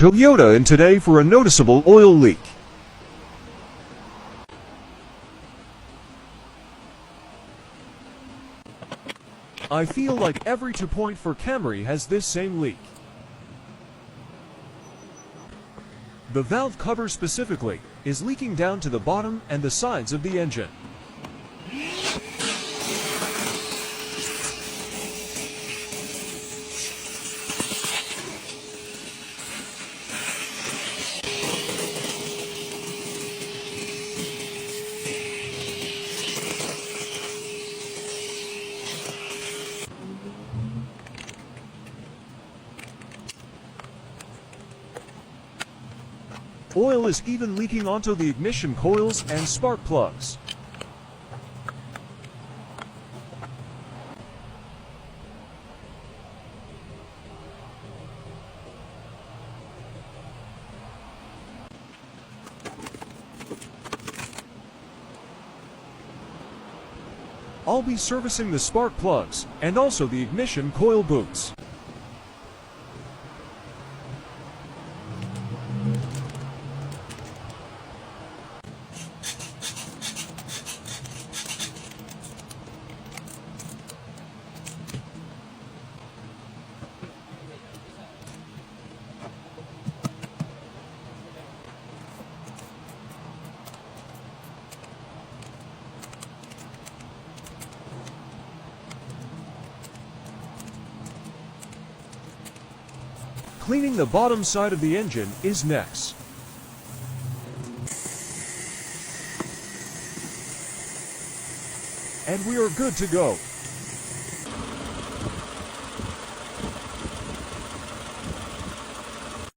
Toyota in today for a noticeable oil leak. I feel like every 2.4 Camry has this same leak. The valve cover specifically is leaking down to the bottom and the sides of the engine. Oil is even leaking onto the ignition coils and spark plugs. I'll be servicing the spark plugs and also the ignition coil boots. Cleaning the bottom side of the engine is next. And we are good to go.